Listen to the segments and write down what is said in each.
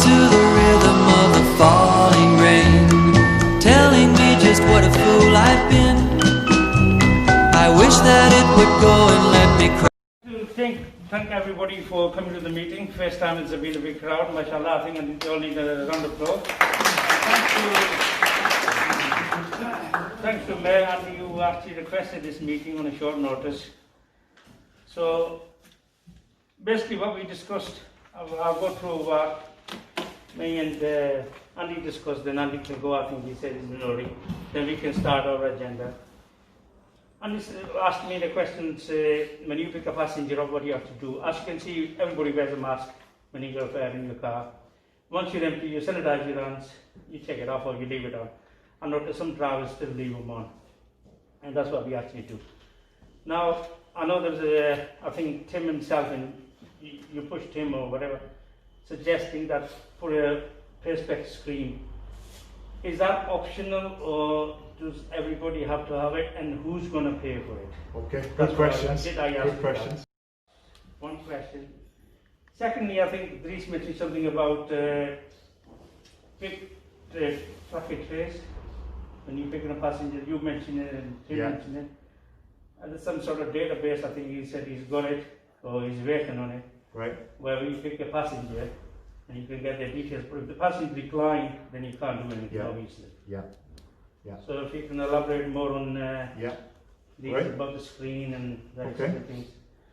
to the rhythm of the falling rain, telling me just what a fool I've been. I wish that it would go and let me cry. Thank everybody for coming to the meeting. First time it's been a big crowd, mashallah. I think we all need a round of applause. Thanks to Mayor Andy, who actually requested this meeting on a short notice. So basically what we discussed, I'll go through what me and Andy discussed, then Andy can go, I think he said in the lorry. Then we can start our agenda. And asked me the questions, when you pick a passenger up, what do you have to do? As you can see, everybody wears a mask when you go in your car. Once you're empty, you sanitize your hands, you take it off or you leave it on. I notice some drivers still leave them on. And that's what we actually do. Now, I know there's I think Tim himself, and you pushed him or whatever, suggesting that for a perspex screen. Is that optional, or does everybody have to have it, and who's going to pay for it? Okay, good questions. Good questions. One question. Secondly, I think Dries mentioned something about big traffic trace. When you pick up a passenger, you mentioned it and Tim mentioned it. And there's some sort of database, I think he said he's got it, or he's working on it. Right. Where you pick a passenger, and you can get their details. But if the passenger declined, then you can't do anything, obviously. Yeah. Yeah. So if you can elaborate more on these about the screen and that sort of things.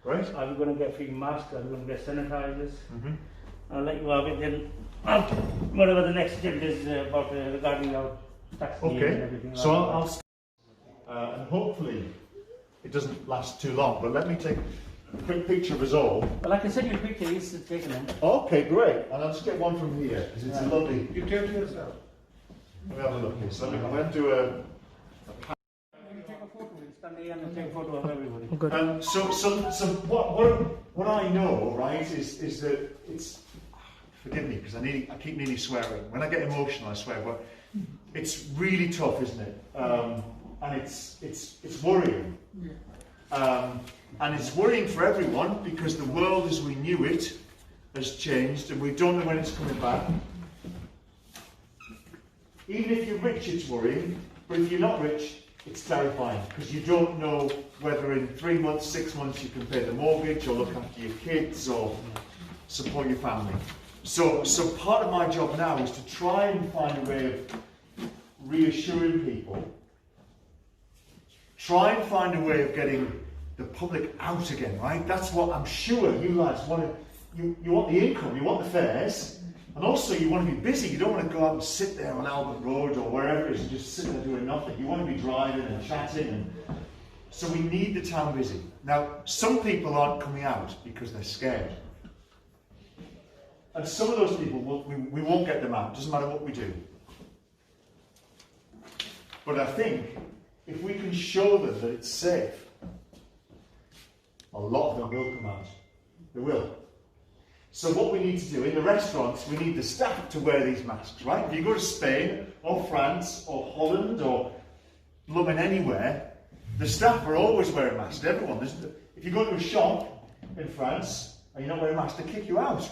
Right. Are we going to get free masks? Are we going to get sanitizers? I'll let you have it then. Whatever the next agenda is about regarding our taxi and everything. So I'll start. And hopefully it doesn't last too long, but let me take a quick picture of us all. Well, I can send you a picture, he's taking them. Okay, great. And I'll just get one from here, because it's a lovely... You take it yourself. Let me have a look here. So I'm going to do a... Take a photo, stand here and take a photo of everybody. So what I know, right, is that it's... Forgive me, because I keep nearly swearing. When I get emotional, I swear, but it's really tough, isn't it? And it's worrying. And it's worrying for everyone, because the world as we knew it has changed, and we don't know when it's coming back. Even if you're rich, it's worrying, but if you're not rich, it's terrifying, because you don't know whether in 3 months, 6 months you can pay the mortgage, or look after your kids, or support your family. So part of my job now is to try and find a way of reassuring people, try and find a way of getting the public out again, right? That's what I'm sure you lads want. You want the income, you want the fares, and also you want to be busy. You don't want to go out and sit there on Albert Road or wherever it is and just sit there doing nothing. You want to be driving and chatting, and so we need the town busy. Now, some people aren't coming out because they're scared, and some of those people we won't get them out. Doesn't matter what we do. But I think if we can show them that it's safe, a lot of them will come out. They will. So what we need to do in the restaurants, we need the staff to wear these masks, right? If you go to Spain or France or Holland or blooming anywhere, the staff are always wearing masks. Everyone. If you go to a shop in France and you're not wearing a mask, they kick you out.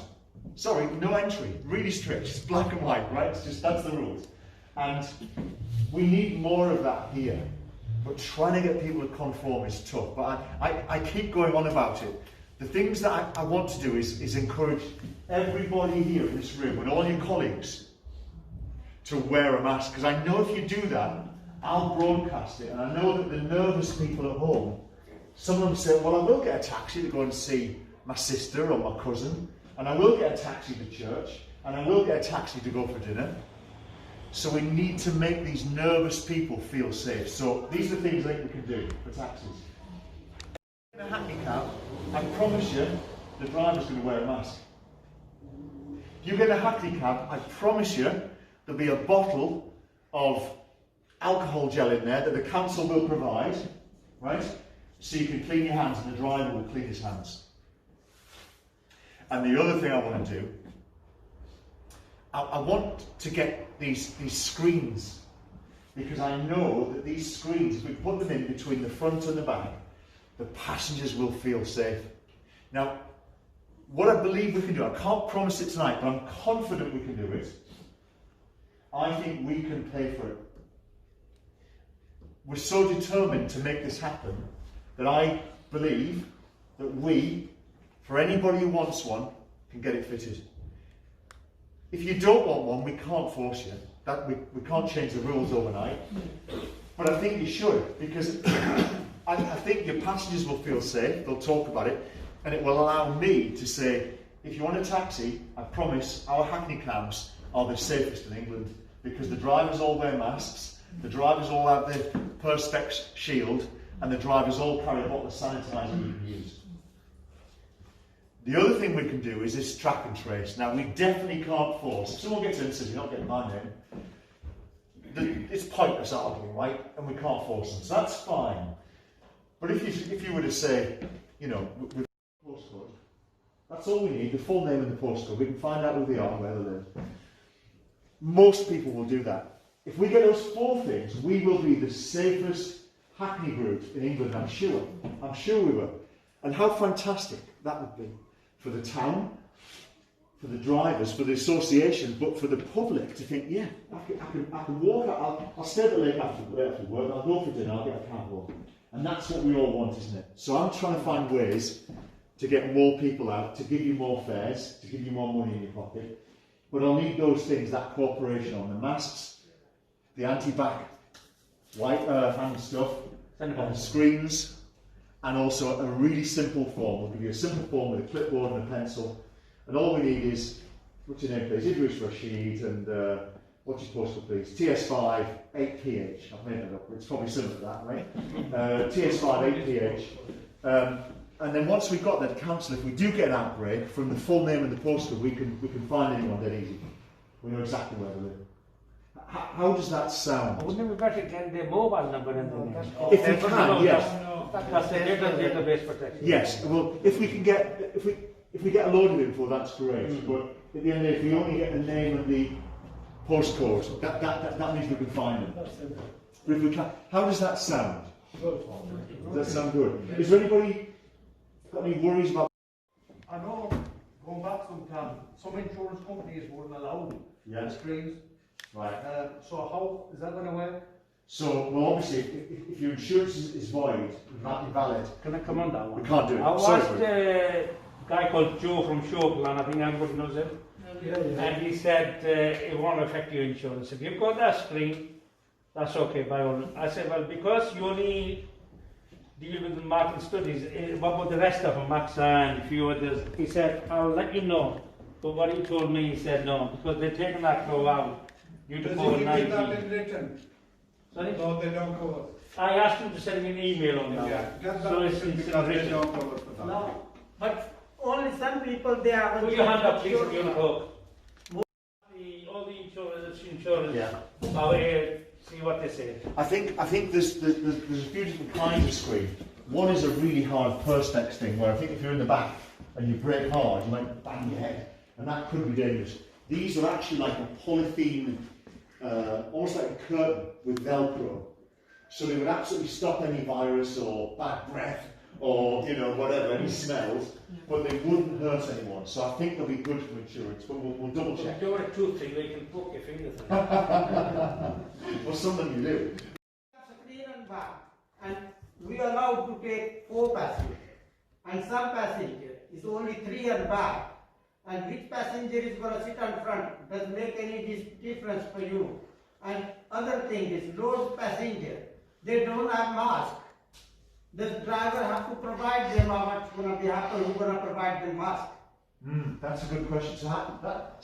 Sorry, no entry. Really strict. It's black and white, right? It's just, that's the rules. And we need more of that here. But trying to get people to conform is tough. But I keep going on about it. The things that I want to do is encourage everybody here in this room and all your colleagues to wear a mask. Because I know if you do that, I'll broadcast it. And I know that the nervous people at home, some of them say, well, I will get a taxi to go and see my sister or my cousin. And I will get a taxi to church. And I will get a taxi to go for dinner. So we need to make these nervous people feel safe. So these are things I think we can do for taxis. In a Hackney cab, I promise you, the driver's going to wear a mask. If you get a Hackney cab, I promise you, there'll be a bottle of alcohol gel in there that the council will provide, right? So you can clean your hands and the driver will clean his hands. And the other thing I want to do, I want to get these screens, because I know that these screens, if we put them in between the front and the back, the passengers will feel safe. Now, what I believe we can do, I can't promise it tonight, but I'm confident we can do it. I think we can pay for it. We're so determined to make this happen that I believe that we, for anybody who wants one, can get it fitted. If you don't want one, we can't force you. We can't change the rules overnight. But I think you should, because I think your passengers will feel safe, they'll talk about it, and it will allow me to say, if you want a taxi, I promise our Hackney cabs are the safest in England, because the drivers all wear masks, the drivers all have the Perspex shield, and the drivers all carry a bottle of sanitizer you can use. The other thing we can do is this track and trace. Now, we definitely can't force. If someone gets in and says, you're not getting my name, it's pointless arguing, right? And we can't force them, so that's fine. But if you were to say, you know, with the postcode, that's all we need, the full name and the postcode. We can find out who they are and where they live. Most people will do that. If we get those 4 things, we will be the safest Hackney group in England, I'm sure. I'm sure we will. And how fantastic that would be for the town, for the drivers, for the association, but for the public to think, yeah, I can walk out, I'll stay a bit late after work, I'll go for dinner, I'll get a cab home. And that's what we all want, isn't it? So I'm trying to find ways to get more people out, to give you more fares, to give you more money in your pocket. But I'll need those things, that cooperation on the masks, the anti-back white hand stuff, on the screens, and also a really simple form. We'll give you a simple form with a clipboard and a pencil. And all we need is, what's your name please? Idris Rashid, and what's your postcode please? TS5 8PH. I've made that up, it's probably similar to that, right? TS5 8PH. And then once we've got that council, if we do get an outbreak, from the full name and the postcode, we can find anyone dead easy. We know exactly where they live. How does that sound? Wouldn't it be better getting their mobile number and then? If we can, yes. That's the database protection. Yes. Well, if we get a load of info, that's great. But at the end of the day, if we only get the name and the postcode, that means we can find them. But if we can, how does that sound? Does that sound good? Is there anybody got any worries about? I know, going back some insurance companies wouldn't allow the screens. Right. So how is that going to work? So, well, obviously, if your insurance is void, invalid, Can I come on that one? we can't do it. I watched a guy called Joe from Showplan, I think everybody knows him. And he said it won't affect your insurance. If you've got that screen, that's okay by all. I said, well, because you only deal with the market studies, what about the rest of them, Maxa and a few others? He said, I'll let you know. But what he told me, he said no, because they're taking that flow out. Due to COVID-19. That in written? Sorry? No, they don't cover. I asked him to send me an email on that. Yeah, get So that it's written because they written. don't cover for that. No, but only some people they are. Put your hand up, please, if you want to talk. All the insurers, Yeah. out here, see what they say. I think there's a few different kinds of screen. One is a really hard Perspex thing, where I think if you're in the back and you brake hard, you might bang your head, and that could be dangerous. These are actually like a polythene, almost like a curtain with Velcro. So they would absolutely stop any virus or bad breath or, you know, whatever, any smells, but they wouldn't hurt anyone. So I think they'll be good for insurance, but we'll double check. Do a tooth thing where you can poke your finger through. Well, some of them you do. Screen and back, and we are allowed to take 4 passengers, and some passenger is only 3 and back. And which passenger is going to sit on front doesn't make any difference for you. And other thing is, those passengers, they don't have mask. The driver have to provide them how much going to be happen, who's going to provide them mask. That's a good question. So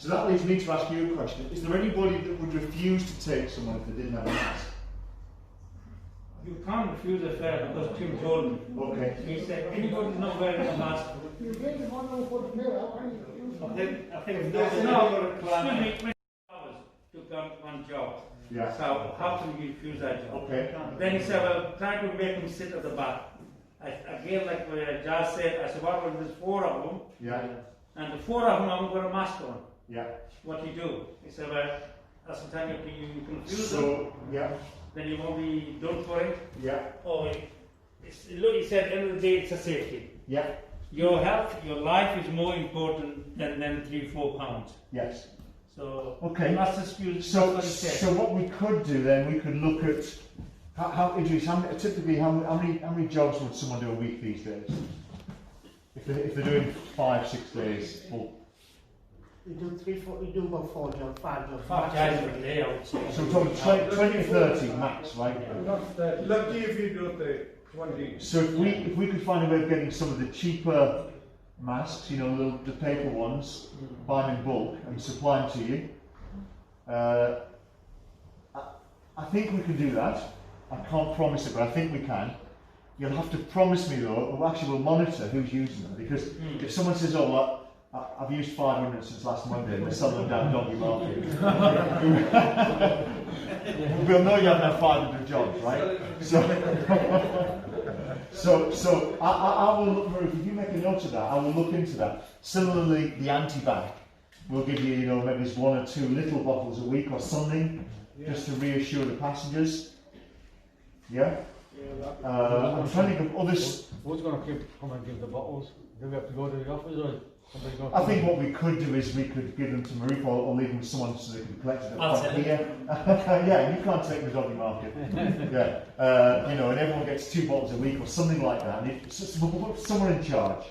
that leads me to ask you a question. Is there anybody that would refuse to take someone if they didn't have a mask? You can't refuse a fare because Tim told me. Okay. He said, anybody's not wearing a mask. I think there's no excuse me, to come one job. Yeah. So how can you refuse that job? Okay. Then he said, well, try to make him sit at the back. Again, like Josh said, I said, well, there's 4 of them. Yeah. And the 4 of them haven't got a mask on. Yeah. What do you do? He said, well, that's the time you confuse them. So, yeah. Then you won't be done for it. Yeah. Oh, look, he said, at the end of the day, it's a safety. Yeah. your health, your life is more important than them £3-4. Yes. So Okay. that's excuse. So what we could do then, we could look at Idris, typically how many jobs would someone do a week these days? If they're doing 5-6 days, full. You do 3-4, you do about 4 jobs, 5 jobs. 5 days a day, I would say. So we're talking 20 or 30 max, right? Not that. Lucky if you do the 20. So if we could find a way of getting some of the cheaper masks, you know, the paper ones, buy them in bulk and supply them to you. I think we can do that. I can't promise it, but I think we can. You'll have to promise me though, or actually we'll monitor who's using them, because if someone says, oh well, I've used 500 since last Monday and they're selling them down Doggy Market, we'll know you haven't had 500 jobs, right? So I will look for, if you make a note of that, I will look into that. Similarly, the anti-bac will give you, you know, maybe it's 1 or 2 little bottles a week or something, just to reassure the passengers. Yeah? I'm trying to think of others. Who's going to come and give the bottles? Do we have to go to the office or somebody go? I think what we could do is we could give them to Maruf or leave them with someone so they can collect it up here. Yeah, you can't take the Doggy Market. Yeah, you know, and everyone gets 2 bottles a week or something like that. And we'll put someone in charge,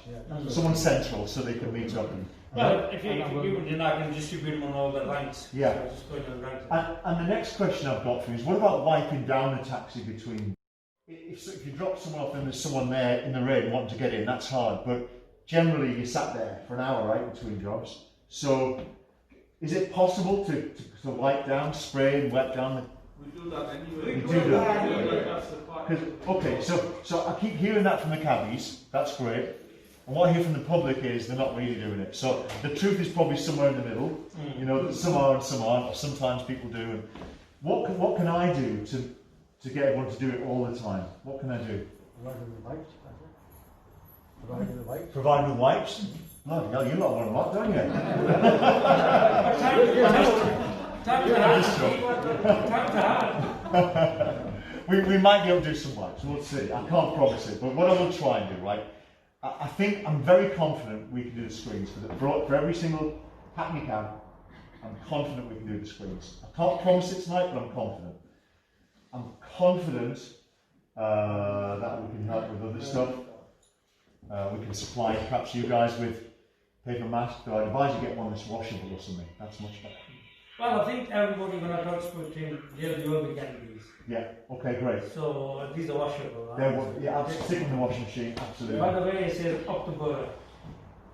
someone central, so they can meet up. Well, if you give it, then I can distribute them on all the ranks. Yeah. So just go to the ranks. And the next question I've got for you is, what about wiping down the taxi between? If you drop someone off and there's someone there in the rain wanting to get in, that's hard. But generally, you sat there for an hour, right, between jobs. So, is it possible to wipe down, spray and wet down the? We do that anyway. We do that. Okay, so I keep hearing that from the cabbies. That's great. And what I hear from the public is they're not really doing it. So the truth is probably somewhere in the middle. You know, some are and some aren't, or sometimes people do. And what can I do to get everyone to do it all the time? What can I do? Providing the wipes. Provide with wipes? Bloody hell, you lot want a lot, don't you? We might be able to do some wipes, we'll see. I can't promise it, but what I will try and do, right? I think I'm very confident we can do the screens for every single Hackney cab. I'm confident we can do the screens. I can't promise it tonight, but I'm confident. I'm confident that we can help with other stuff. We can supply perhaps you guys with paper masks. So I'd advise you get one that's washable or something. That's much better. Well, I think everybody when I talk to him, they'll be able to get these. Yeah. Okay. Great. So these are washable. Right? Yeah. I'll stick in the washing machine. Absolutely. By the way, it says October.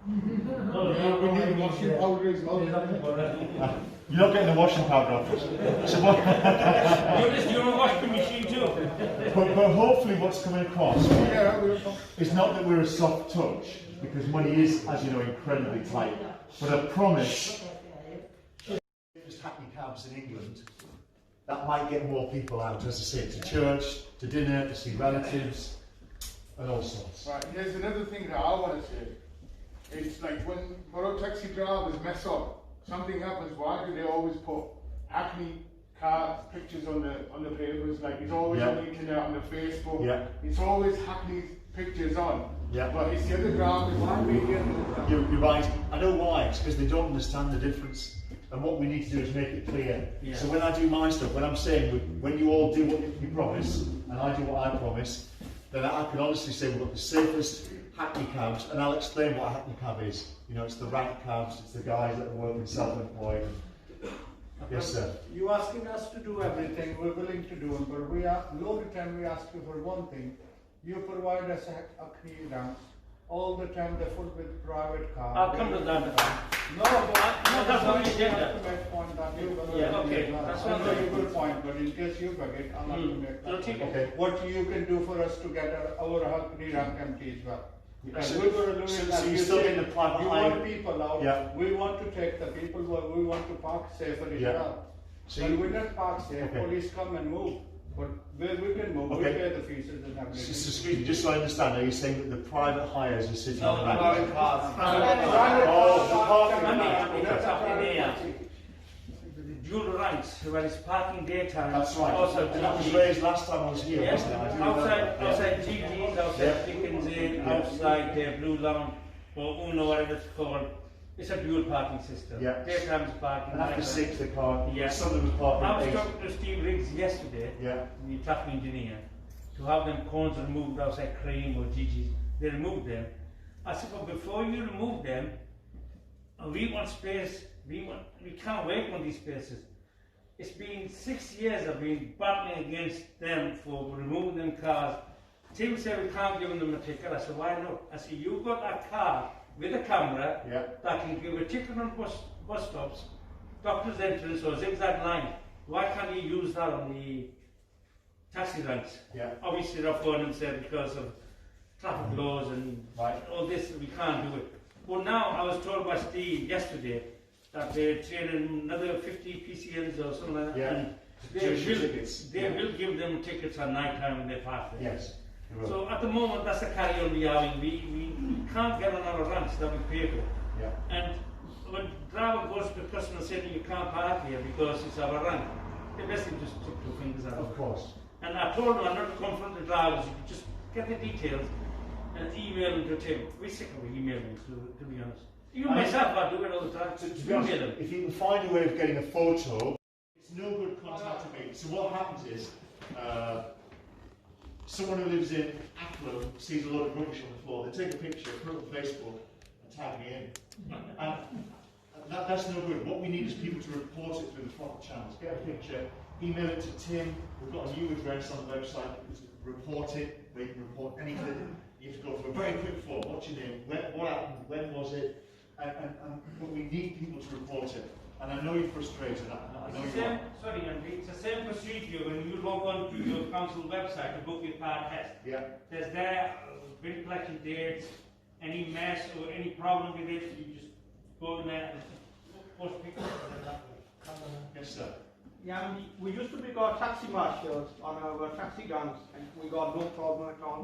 We need washing powder as well. You're not getting the washing powder off us. So what? You're a washing machine too. But hopefully what's coming across is not that we're a soft touch, because money is, as you know, incredibly tight. But I promise, just Hackney cabs in England, that might get more people out, as I say, to church, to dinner, to see relatives, and all sorts. Right, here's another thing that I want to say. It's like when motor taxi drivers mess up, something happens, why do they always put Hackney car pictures on the papers? Like it's always on the internet, on the Facebook. Yeah. It's always Hackney pictures on. Yeah. But it's the other drivers, why make the other drivers? You're right. I know why. It's because they don't understand the difference. And what we need to do is make it clear. Yeah. So when I do my stuff, when I'm saying, when you all do what you promise, and I do what I promise, then I can honestly say we've got the safest Hackney cabs, and I'll explain what a Hackney cab is. You know, it's the rank cabs, it's the guys that are working self-employed. Yes, sir. You asking us to do everything, we're willing to do it, but we are, a lot of time we ask you for one thing. You provide us a clean dance. All the time they're full with private cars. I'll come to that. No, that's what you did. Point that you okay. That's a very good point, but in case you forget, I'll have to make that. Okay. What you can do for us to get our Hackney rank empty as well. Because we're going to do it So as you you still say, in the private you hire? want people out. Yeah. We want to take the people where we want to park safer as Yeah. well. So When you- we not park safe, Okay. police come and move. But where we can move, we Okay. pay the fees and everything. Excuse me, just so I understand, are you saying that the private hires are sitting on the back? Private cars. Oh, the parking lot. That's up in there. The dual rank. lines where it's parking daytime. That's right. Also, And that was raised last time I was here, yes, wasn't it? I do remember that. outside GG's, outside Yeah. Dickens Inn, Yeah. outside Blue Lounge, or Uno, whatever it's called. It's a dual parking system. Yeah. Daytime is parking. And after nighttime- 6 they park. Yeah. Some of them was parking I at was 8. talking to Steve Riggs yesterday, Yeah. the traffic engineer, to have them cones removed outside Cream or GG's. They removed them. I said, but before you remove them, we want space. We can't wait on these spaces. It's been 6 years I've been battling against them for removing them cars. Tim said we can't give them a ticket. I said, why not? I said, you've got a car with a camera Yeah. that can give a ticket on bus stops, doctor's entrance or zigzag line. Why can't you use that on the taxi ranks? Yeah. Obviously, they're phone and said because of traffic laws and Right. all this, we can't do it. But now I was told by Steve yesterday that they're training another 50 PCNs or something like that. Yeah. And To they issue will, tickets. they Yeah. will give them tickets at night time when they park there. Yes. they will. So at the moment, that's the carry on we are having. We can't get on our ranks that we pay for. Yeah. And when driver goes to the customer saying you can't park here because it's our rank, they basically just took two fingers out. Of course. And I told them I'm not to confront the drivers, you could just get the details and email them to Tim. We're sick of emailing, to be honest. Even myself, I do it all the time. To be honest, Email them. if you can find a way of getting a photo, it's no good contacting me. So what happens is, someone who lives in Acklam sees a lot of rubbish on the floor. They take a picture, put it on Facebook, and tag me in. And that's no good. What we need is people to report it through the proper channels. Get a picture, email it to Tim. We've got a new address on the website. Report it. Where you can report anything. You have to go through a very quick form. What's your name? What happened? When was it? But we need people to report it. And I know you're frustrated. I know you are. Sorry, Andy, it's the same procedure when you log on to your council website to book your car test. Yeah. There's there, bin collection dates, any mess or any problem with it, you just go in there and post pictures and that way. Yes, sir. Yeah, we used to be got taxi marshals on our taxi guns, and we got no problem at all.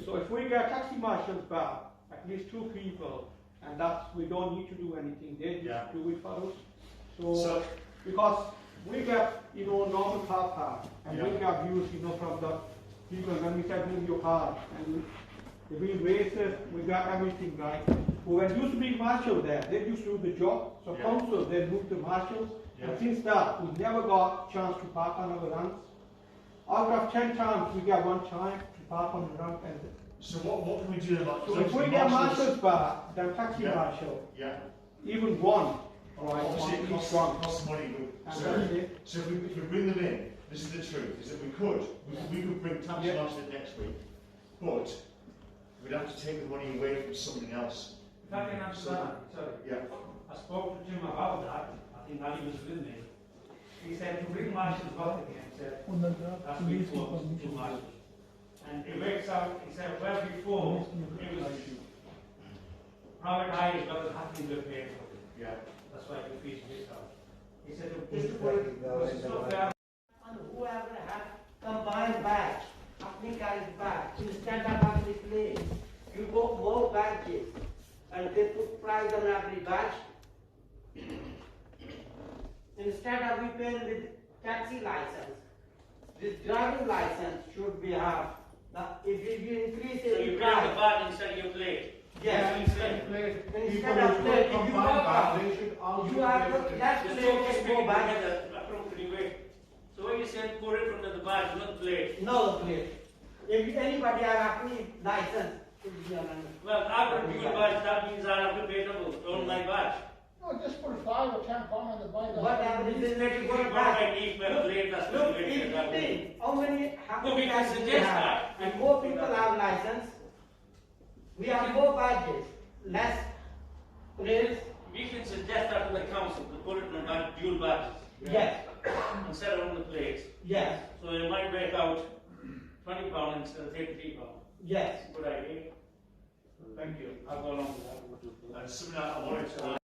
So if we get taxi marshals back, at least 2 people, and that's, we don't need to do anything. They just do it for us. So because we get, normal car park, and we get views, from the people when we said move your car, and we races, we got everything right. But when used to be marshal there, they used to do the job. So council, they moved the marshals. And since that, we never got chance to park on our runs. Out of 10 times, we get 1 time to park on the run. And So what can we do about? so if we get marshals back, then taxi marshal, even one, Obviously it costs money. So if we bring them in, this is the truth, is that we could bring taxi marshals in next week, but we'd have to take the money away from something else. If I can answer that, sorry. Yeah. I spoke to Tim about that. I think Ali was with me. He said to bring marshals back again. He said that's before 2 marshals. And it works out. He said well before it was private hires was Hackney were paid for it. Yeah. That's why the fees works out. He said just to put it, it's not fair. and whoever had combined batch, Hackney carriage batch, instead of every place, you got more batches, and they put price on every batch. Instead of we paying with taxi license, this driving license should be have. Now, if you increase it, So you pay the badge instead of your plate. yes, Instead instead of plate, if you walk out, you have to, that's Just plate talk to and speak go back. together appropriately way. So what you said, pour it from the badge, not the plate. No plate. If anybody have Hackney license, should be on. Well, after you badge, that means I have to pay double on my badge. No, just put 5 or 10 pound on the bike. Whatever it is, let it go What back. I need for a plate, that's what Look, you if get you that way. think, how many No, we can licenses we suggest have, that. and more people have license, we have more badges, less plates, We can suggest that to the council, to put it on the dual badges, yes, instead of on the plates. yes, So it might work out £20 instead of £33. yes. Good idea. Thank you. I'll go along with that. And something I wanted to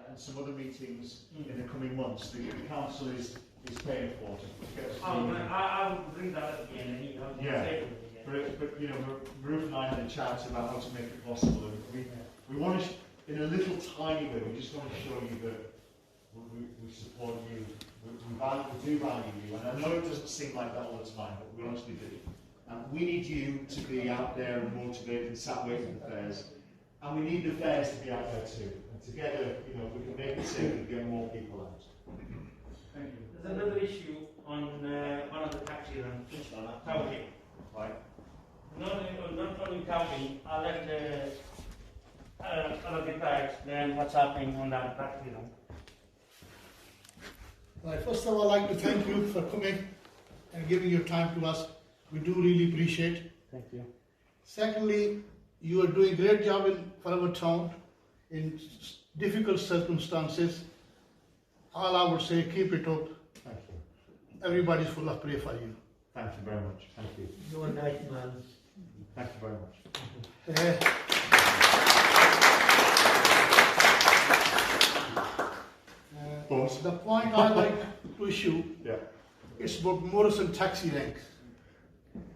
and some other meetings in the coming months, the council is paying for to get us. I will bring that up again. Yeah. But Ruth and I had a chat about how to make it possible, and we want to, in a little tiny way, we just want to show you that we support you, we do value you, and I know it doesn't seem like that all the time, but we honestly do. And we need you to be out there and motivated and sat waiting for the fairs, and we need the fairs to be out there too. And together, you know, if we can make it safe and get more people out. Thank you. There's another issue on one of the taxi runs, touting. Right? Not only touting, I'll let MITHAI explain what's happening on that taxi run. Right, first of all, I'd like to thank you for coming and giving your time to us. We do really appreciate it. Thank you. Secondly, you are doing a great job for our town in difficult circumstances. All I would say, keep it up. Thank you. Everybody's full of prayer for you. Thank you very much. Thank you. You're a nice man. Thank you very much. The point I like to issue Yeah. is about Morrison taxi ranks.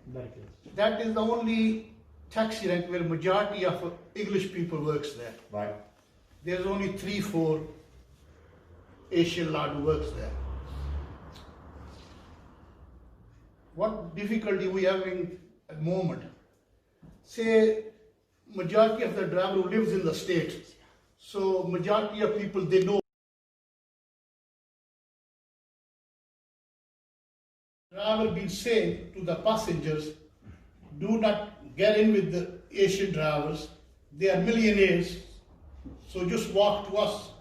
Very good. That is the only taxi rank where majority of English people works there. Right. There's only 3-4 Asian lad who works there. What difficulty we having at the moment? Say, majority of the driver who lives in the state, so majority of people, they know. Driver been saying to the passengers, do not get in with the Asian drivers, they are millionaires, so just walk to us,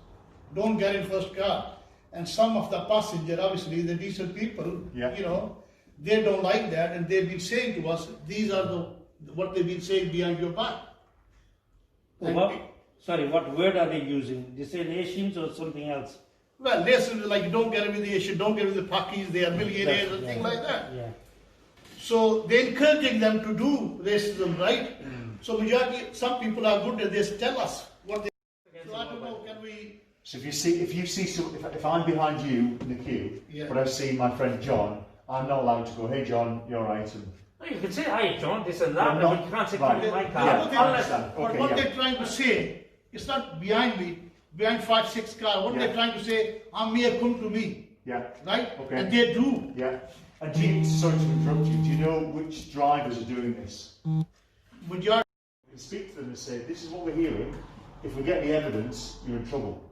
don't get in first car. And some of the passengers, obviously the decent people, Yeah. you know, they don't like that, and they've been saying to us, these are what they've been saying behind your back. And What word are they using? They say Asians or something else? well, listen, like don't get in with the Asian, don't get in with the Pakis, they are millionaires and things like that. Yeah. So they're encouraging them to do racism, right? So majority, some people are good and they tell us what they. So I don't know, can we? So if you see some, if I'm behind you in the queue, Yeah. but I see my friend John, I'm not allowed to go, hey John, you're right. And Well, you can say, hi John, this and that, I'm but not- you can't say, right. come in my car. Yeah, But I understand. but Okay, what yeah. they're trying to say, it's not behind me, behind 5-6 cars. What Yeah. they're trying to say, I'm here, come to me, Yeah, right? Okay. And they do. yeah. And do you, sorry to interrupt you, do you know which drivers are doing this? Majority. You can speak to them and say, this is what we're hearing, if we get the evidence, you're in trouble.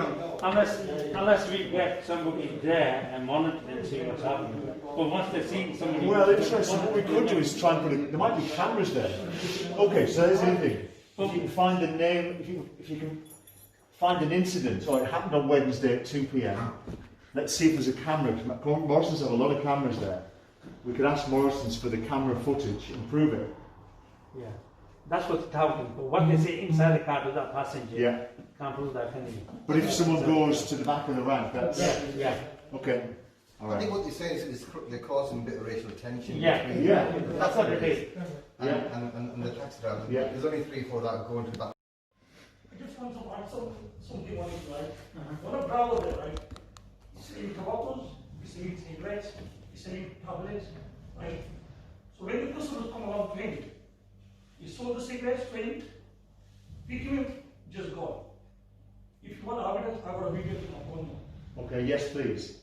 Unless we get somebody there and monitor and see what's happening. But once they see somebody. Well, interesting. What we could do is try and put it. There might be cameras there. Okay, so there's the thing. If you can find the name, if you can find an incident, or it happened on Wednesday at 2 p.m. Let's see if there's a camera. Morrison's have a lot of cameras there. We could ask Morrison's for the camera footage and prove it. Yeah. That's what's touting. But what they say inside the car to that passenger. Yeah. Can't prove that, can you? But if someone goes to the back of the rank, that's Yeah. okay. All I think right. what you're saying is they're causing a bit of racial tension. Yeah. between- Yeah. That's what it is. And the taxi drivers. Yeah. There's only 3-4 that are going to that. I just want to add something on it, right? What a bravo there, right? He's selling tomatoes, he's selling cigarettes, he's selling tablets, right? So when the customers come along clean, he sold the cigarettes clean, pick him up, just go. If you want evidence, I got a video to my phone. Okay. Yes, please.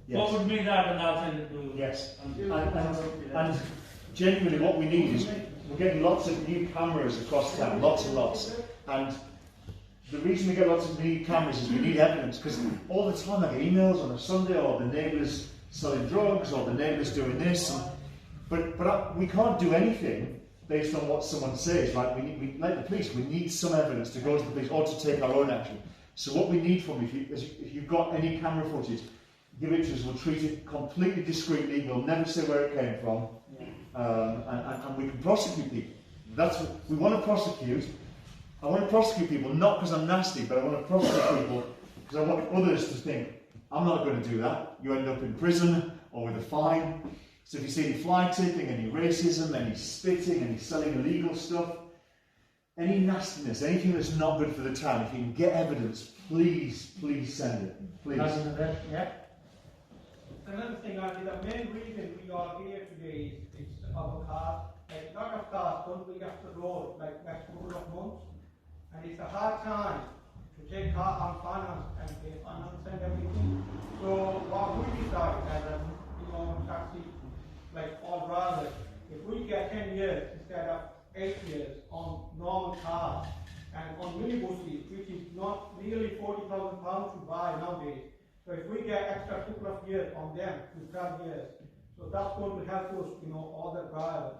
What Yes. would be that, and I'll send it to. Yes. And genuinely, what we need is we're getting lots of new cameras across town, lots and lots. And the reason we get lots of new cameras is we need evidence, because all the time I get emails on a Sunday, or the neighbours selling drugs, or the neighbours doing this. But we can't do anything based on what someone says. Right? We like the police. We need some evidence to go to the police or to take our own action. So what we need from you, if you've got any camera footage, give it to us. We'll treat it completely discreetly. We'll never say where it came from, and we can prosecute people. That's what we want to prosecute. I want to prosecute people not because I'm nasty, but I want to prosecute people because I want others to think I'm not going to do that. You end up in prison or with a fine. So if you see any flag tipping, any racism, any spitting, any selling illegal stuff, any nastiness, anything that's not good for the town, if you can get evidence, please send it. Please. Yeah. Another thing, Auntie, the main reason we are here today is our car like a lot of cars don't be off the road like next couple of months, and it's a hard time to take car on finance and pay finance and everything. So what we decided as a taxi, like all drivers, if we get 10 years instead of 8 years on normal cars and on minibuses, which is not nearly £40,000 to buy nowadays. So if we get extra couple of years on them to 12 years, so that's going to help us, all the drivers.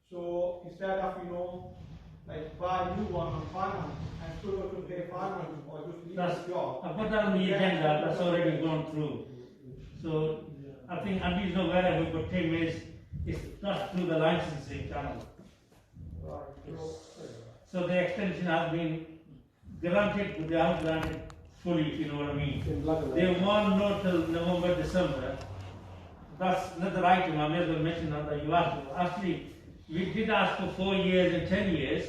So instead of, like buy a new one on finance and struggle to pay finance or just leave the job. I've got that on the agenda, that's already gone through. So I think Andy's not aware of it, but Tim is not through the licensing channel. So the extension has been granted, but they haven't granted fully, if you know what I mean. They want not till November, December. That's another item I may as well mention that you asked for. Actually, we did ask for 4 years and 10 years.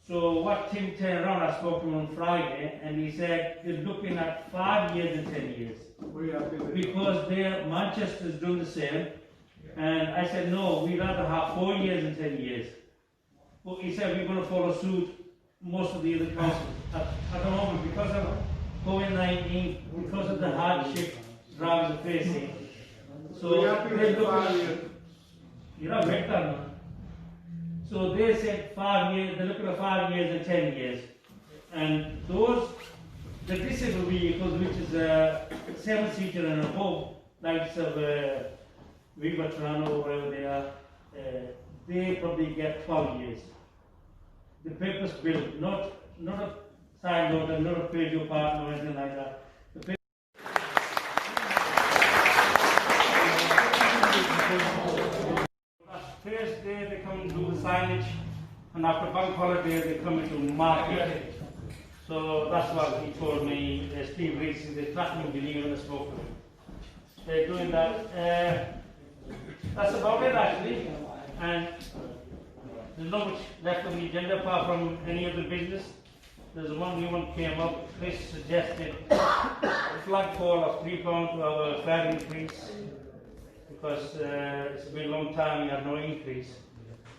So what Tim turned around, I spoke to him on Friday, and he said they're looking at 5 years and 10 years. Because Manchester's doing the same. And I said, no, we'd rather have 4 years and 10 years. But he said, we're going to follow suit most of the other councils. At the moment, because of COVID-19, because of the hardship drivers are facing. So they're looking, you're not better, man. So they said 5 years, they're looking at 5 years and 10 years. And those, the disabled vehicles, which is a 7-seater and above, likes of Viva Toronto, wherever they are, they probably get 12 years. The purpose built, not a side loader, not a Peugeot partner or anything like that. Thursday they come and do the signage, and after bank holiday they come into market. So that's what he told me. Steve Reese is the tracking engineer when I spoke to him. They're doing that. That's about it actually. And there's not much left on the agenda apart from any other business. There's one new one came up. Chris suggested a flagpole of £3 to our fare increase, because it's been a long time we have no increase.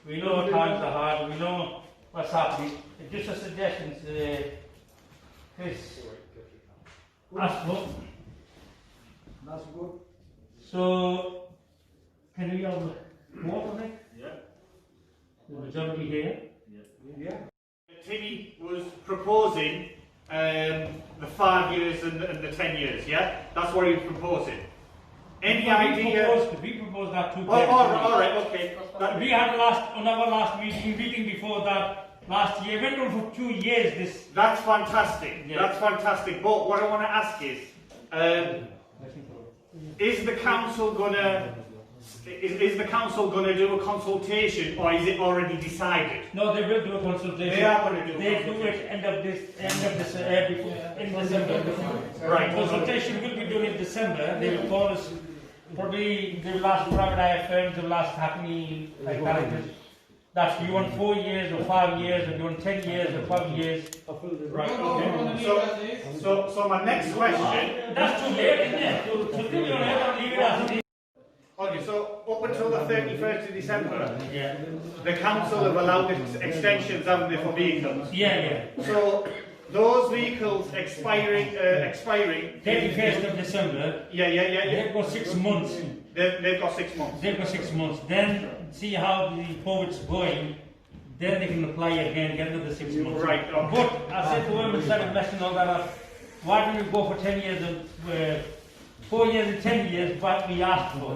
We know times are hard, we know what's happening. It's just a suggestion, Chris asked for. That's good. So, can we have vote on it? Yeah. The majority here? Yeah. Timmy was proposing the 5 years and the 10 years, yeah? That's what he was proposing. Any idea? We proposed that too. All right, okay. We had on our last meeting before that last year. Went on for 2 years. That's fantastic. Yeah. That's fantastic. But what I want to ask is the council gonna do a consultation, or is it already decided? No, they will do a consultation. They are going to do. They do it end of in December. Right. Consultation will be done in December. They will call us. Probably they will ask private eye firms. They will ask Hackney, like Carriages. That you want 4 years or 5 years, or you want 10 years or 12 years. Right. Okay. So my next question. That's too late, isn't it? So leave it as it is. Okay, so up until the 31st of December, Yeah. the council have allowed extensions, haven't they, for vehicles? Yeah. So those vehicles expiring. 31st of December. Yeah. They've got 6 months. They've got 6 months. They've got 6 months. Then see how the COVID's going. Then they can apply again, get another 6 months. Right. Okay. But I said to them, instead of messing all that up, why don't you go for 10 years and 4 years and 10 years, what we asked for?